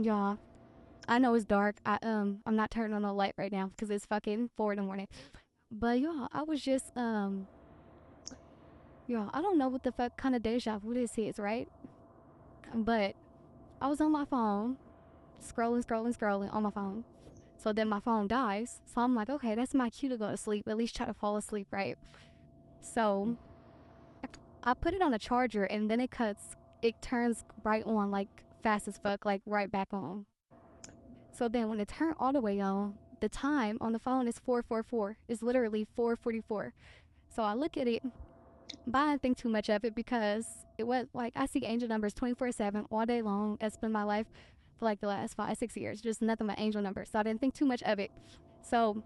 Y'all, I know it's dark. I'm not turning on the light right now because it's fucking 4 in the morning. But y'all, I was just y'all, I don't know what the fuck kind of deja vu this is, right? But I was on my phone, scrolling on my phone. So then my phone dies. So I'm like, okay, that's my cue to go to sleep. At least try to fall asleep, right? So I put it on a charger and then it turns right on like fast as fuck, like right back on. So then when it turned all the way on, the time on the phone is 4:44. It's literally 4:44. So I look at it, but I didn't think too much of it because it was like I see angel numbers 24/7 all day long. It's been my life for like the last 5, 6 years. Just nothing but angel numbers. So I didn't think too much of it. So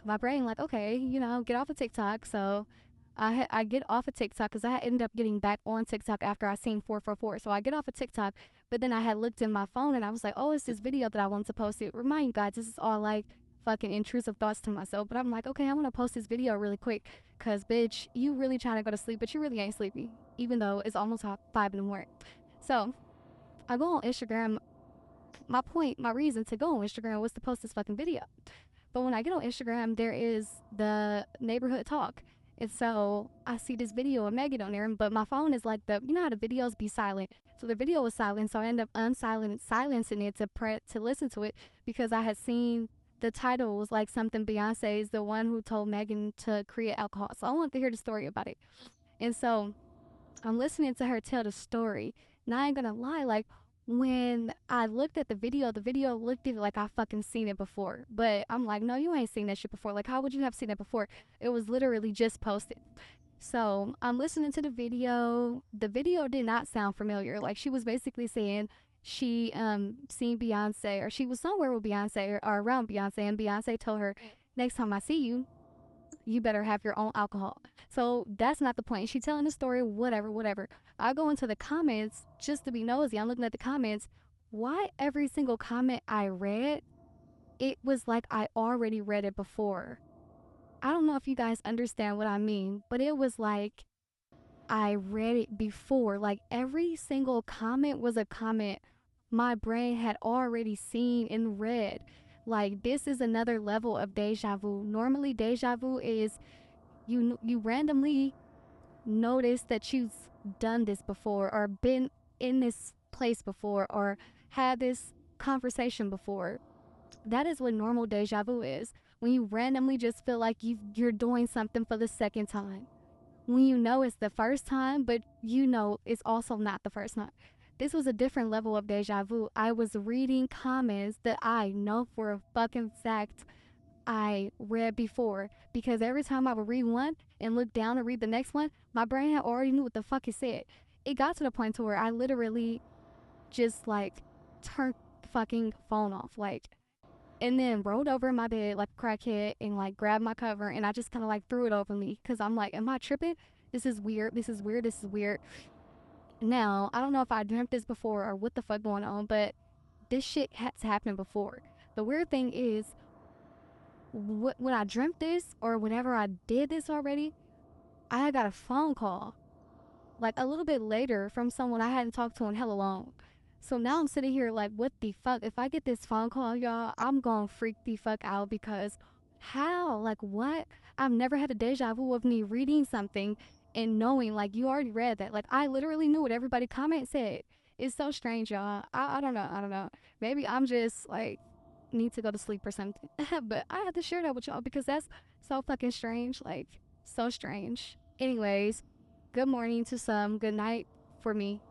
my brain like, okay, get off of TikTok. So I get off of TikTok because I ended up getting back on TikTok after I seen 4:44. So I get off of TikTok, but then I had looked in my phone and I was like, oh, it's this video that I wanted to post. It remind you guys, this is all like fucking intrusive thoughts to myself. But I'm like, okay, I'm gonna post this video really quick because bitch, you really trying to go to sleep, but you really ain't sleepy, even though it's almost 5 in the morning. So I go on Instagram. My reason to go on Instagram was to post this fucking video. But when I get on Instagram, there is the neighborhood talk. And so I see this video of Megan on there, but my phone is like you know how the videos be silent. So the video was silent, so I ended up silencing it to listen to it because I had seen the title was like something Beyonce is the one who told Megan to create alcohol. So I wanted to hear the story about it. And so I'm listening to her tell the story. And I ain't gonna lie, like when I looked at the video looked at it like I fucking seen it before. But I'm like, no, you ain't seen that shit before. Like, how would you have seen it before? It was literally just posted. So I'm listening to the video. The video did not sound familiar. Like she was basically saying she seen Beyonce or she was somewhere with Beyonce or around Beyonce and Beyonce told her, next time I see you, you better have your own alcohol. So that's not the point. She telling the story, whatever, whatever. I go into the comments just to be nosy. I'm looking at the comments. Why every single comment I read, it was like I already read it before. I don't know if you guys understand what I mean, but it was like I read it before. Like every single comment was a comment my brain had already seen and read. Like this is another level of deja vu. Normally deja vu is you randomly notice that you've done this before or been in this place before or had this conversation before. That is what normal deja vu is. When you randomly just feel like you're doing something for the second time. When you know it's the first time, but you know it's also not the first time. This was a different level of deja vu. I was reading comments that I know for a fucking fact I read before because every time I would read one and look down and read the next one, my brain had already knew what the fuck it said. It got to the point to where I literally just like turned the fucking phone off, like, and then rolled over in my bed like a crackhead and like grabbed my cover and I just kind of like threw it over me because I'm like, am I tripping? This is weird. This is weird. This is weird. Now I don't know if I dreamt this before or what the fuck going on, but this shit has happened before. The weird thing is when I dreamt this or whenever I did this already, I got a phone call like a little bit later from someone I hadn't talked to in hella long. So now I'm sitting here like, what the fuck? If I get this phone call, y'all, I'm gonna freak the fuck out because how? Like, what? I've never had a deja vu of me reading something and knowing, like, you already read that. Like, I literally knew what everybody comment said. It's so strange, y'all. I don't know. I don't know. Maybe I'm just like need to go to sleep or something. But I had to share that with y'all because that's so fucking strange. Like, so strange. Anyways, good morning to some, good night for me.